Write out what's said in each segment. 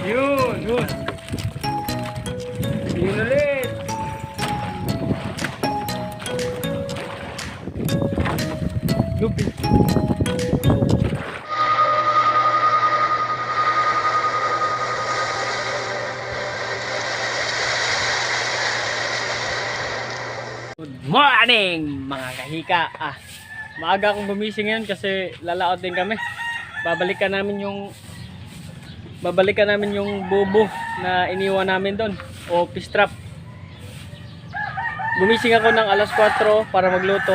Yun, yun. Yun ulit. Lupit. Good morning mga kahika. Maaga akong gumising ngayon kasi lalaot din kami. Babalikan namin yung bubo na iniwan namin doon o fish trap. Gumising ako ng alas 4 para magluto.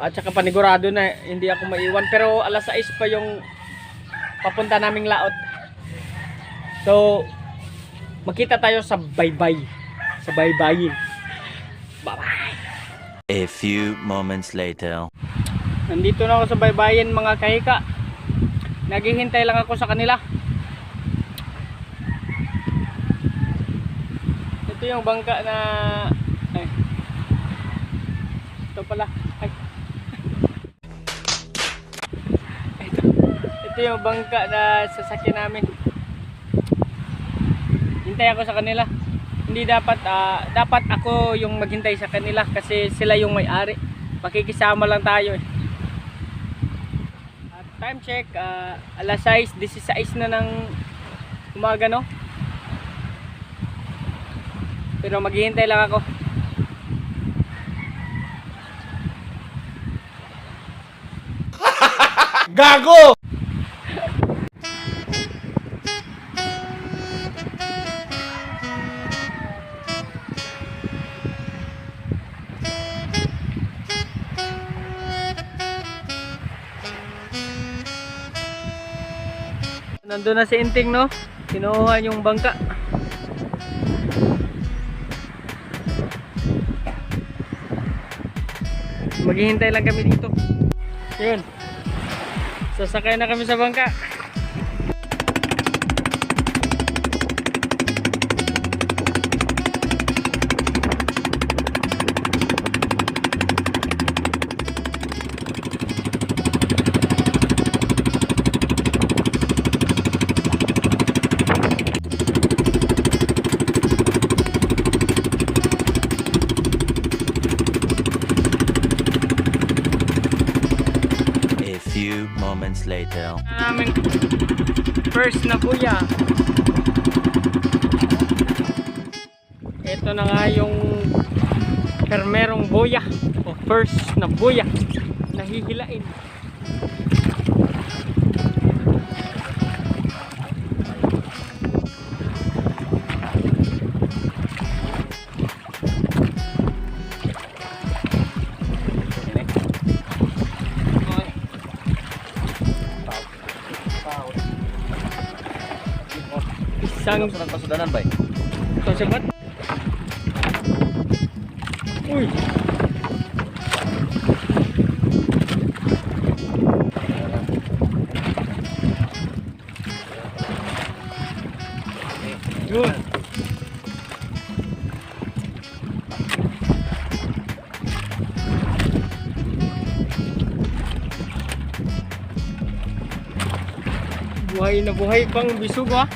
At saka panigurado na hindi ako maiwan, pero alas 6 pa yung papunta naming laot. So magkita tayo sa baybay. Sa baybayin. Bye-bye. A few moments later. Nandito na ako sa baybayin mga kahika. Naghihintay lang ako sa kanila. Ito yung bangka na ay. Ito pala. Ay. Ito yung bangka na sasakyan namin. Hintay ako sa kanila. Hindi dapat dapat ako yung maghintay sa kanila kasi sila yung may-ari. Makikisama lang tayo eh. Time check, alas 6:16 na ng umaga, no? Pero maghihintay lang ako. Gago! Nandun na si Inting, no? Kinuha yung bangka. Maghihintay lang kami dito. Yun. Sasakay na kami sa bangka. Moments later. Aming first na buya. Ito na nga yung permerong buya o first na buya. Nahihilain. Isang pasudanan ba? ito sabat. Uy. Yun. Buhay na buhay pang bisug, ha.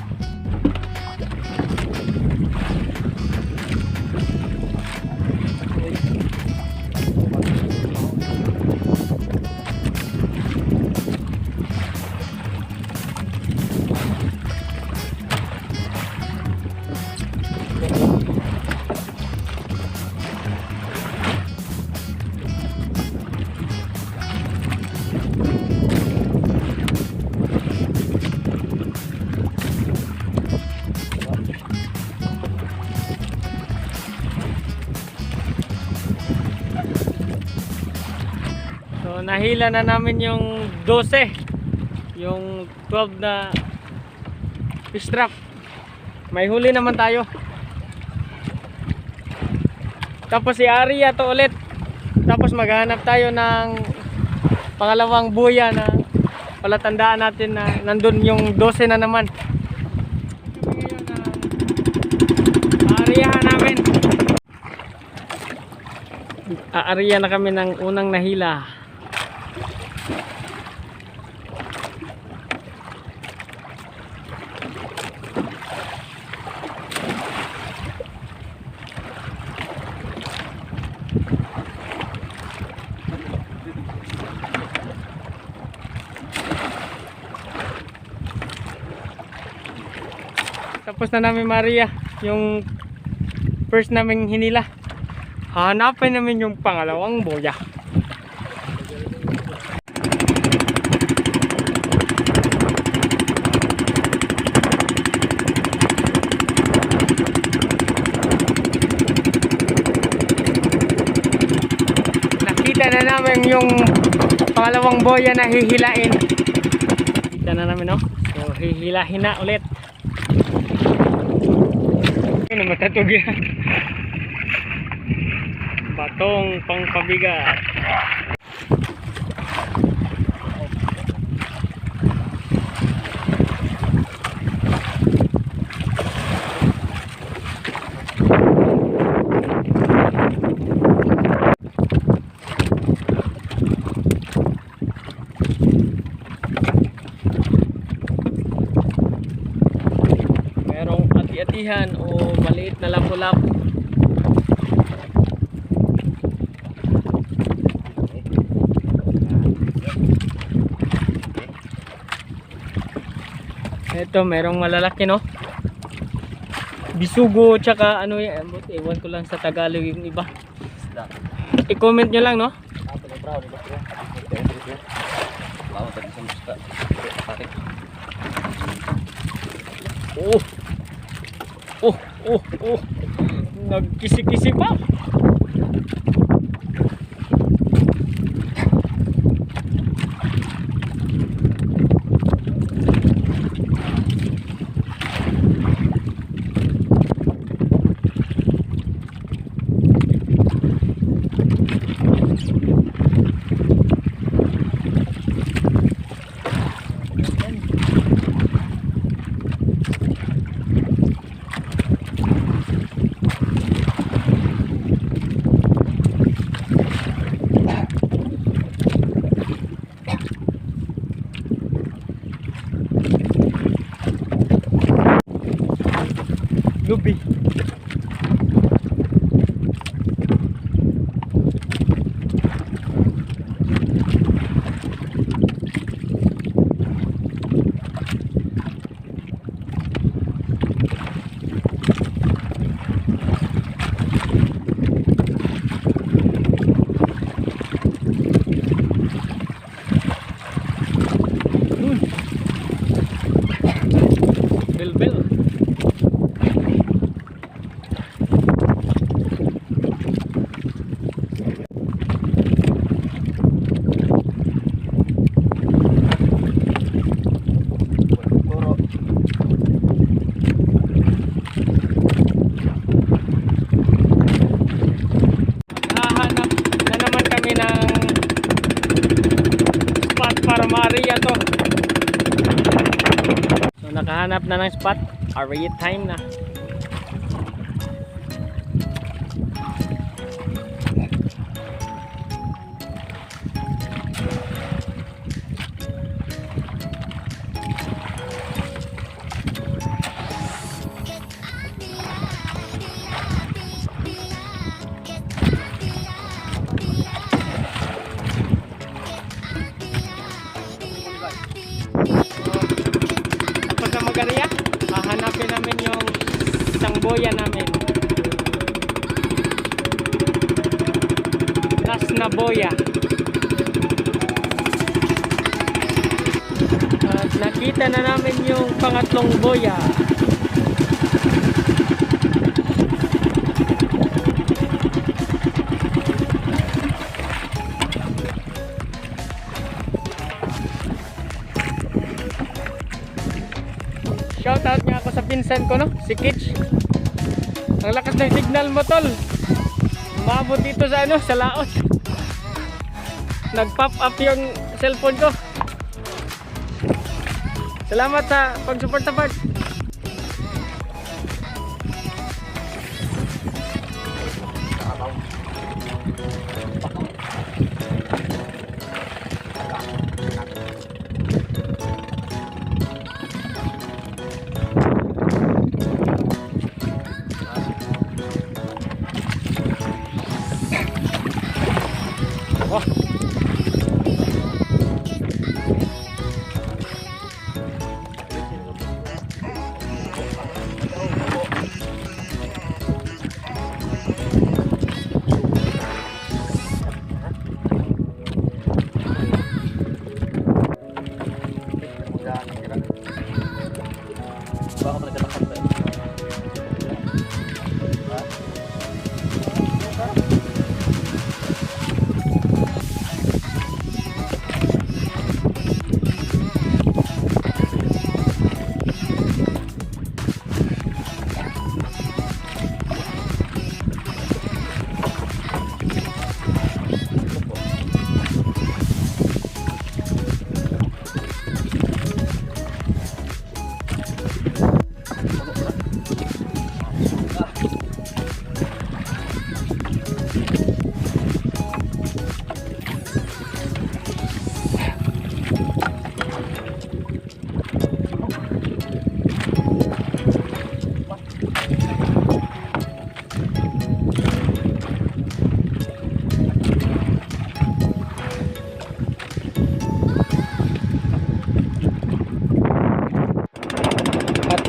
So nahila na namin yung 12, yung 12 na fish trap. May huli naman tayo. Tapos si Aria to ulit. Tapos maghanap tayo ng pangalawang buya na palatandaan natin na nandun yung 12 na naman. Aria namin. Aariya na kami ng unang nahila. Natapos na namin Maria yung first naming hinila. Hanapin namin yung pangalawang boya. Nakita na namin yung pangalawang boya na hihilain. Nakita na namin, no? So hihilahin na ulit. Ano matatog yan? Batong pangpabigat. Merong ati-atihan o maliit na lapu-lapu. Ito, merong malalaki, no? Bisugo, tsaka ano yan. Ewan ko lang sa Tagalog yung iba. I-comment nyo lang, no? Oh! Oh! Oh! Oh! Nagkisi-kisi pa! Lubi. Bel-bel. Hahanap na naman kami ng spot para Maria to. So nakahanap na ng spot. Maria time na. Tapos na mag-area, hahanapin namin yung isang boya namin. Last na boya. At nakita na namin yung pangatlong boya. Shoutout nga ako sa pinsan ko, no? Si Kitch. Ang lakas ng signal mo, tol. Umabot dito sa ano, sa laot. Nag-pop up yung cellphone ko. Salamat sa pag-support sa part. Oh.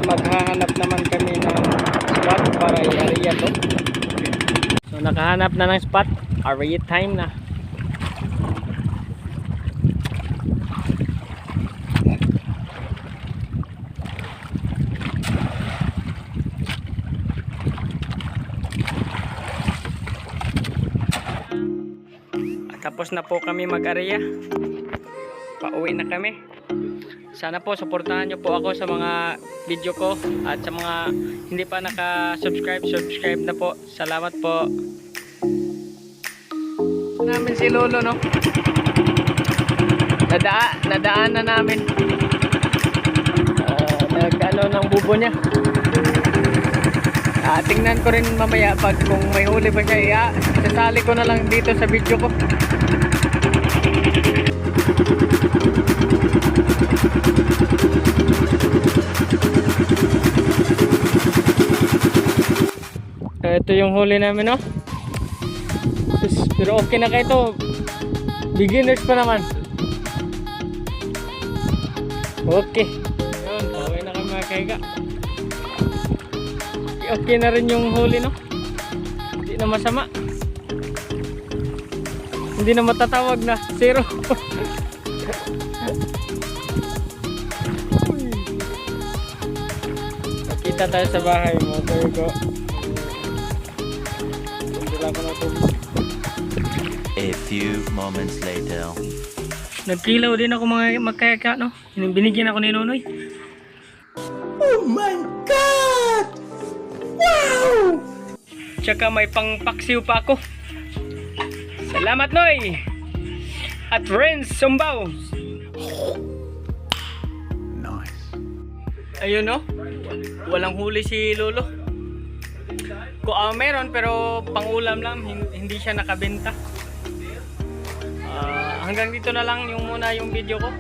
maghahanap naman kami ng spot para i-area to. So nakahanap na ng spot, area time na. Tapos na po kami mag-area. Pauwi na kami. Sana po supportahan nyo po ako sa mga video ko. At sa mga hindi pa naka-subscribe, subscribe na po. Salamat po. Namin si Lolo, no? Nadaan na namin. Nag-ano ng bubo niya. Tingnan ko rin mamaya pag kung may huli pa siya. Sasali ko na lang dito sa video ko. Ito yung huli namin, no? Pero okay na kayo to. Beginners pa naman. Okay. Yun, okay na kami mga kaiga. Okay na rin yung huli, no? Hindi na masama. Hindi na matatawag na zero. Nakita tayo sa bahay mo. There go. A few moments later. Nagkilaw din ako mga magkayaka, no? Binigyan ako ni Nonoy. Oh my God! Wow! Tsaka may pangpaksiw pa ako. Salamat, Noy! At Renz Sumbaw! Nice. Ayun, no? Walang huli si Lolo. Meron pero pangulam lang, hindi siya nakabenta. Hanggang dito na lang muna yung video ko.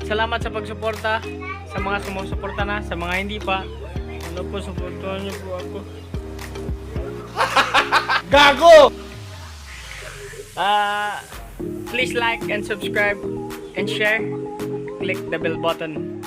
Salamat sa pagsuporta, sa mga sumusuporta na, sa mga hindi pa. Ano po, suportahan niyo po ako. Gago! Please like and subscribe and share. Click the bell button.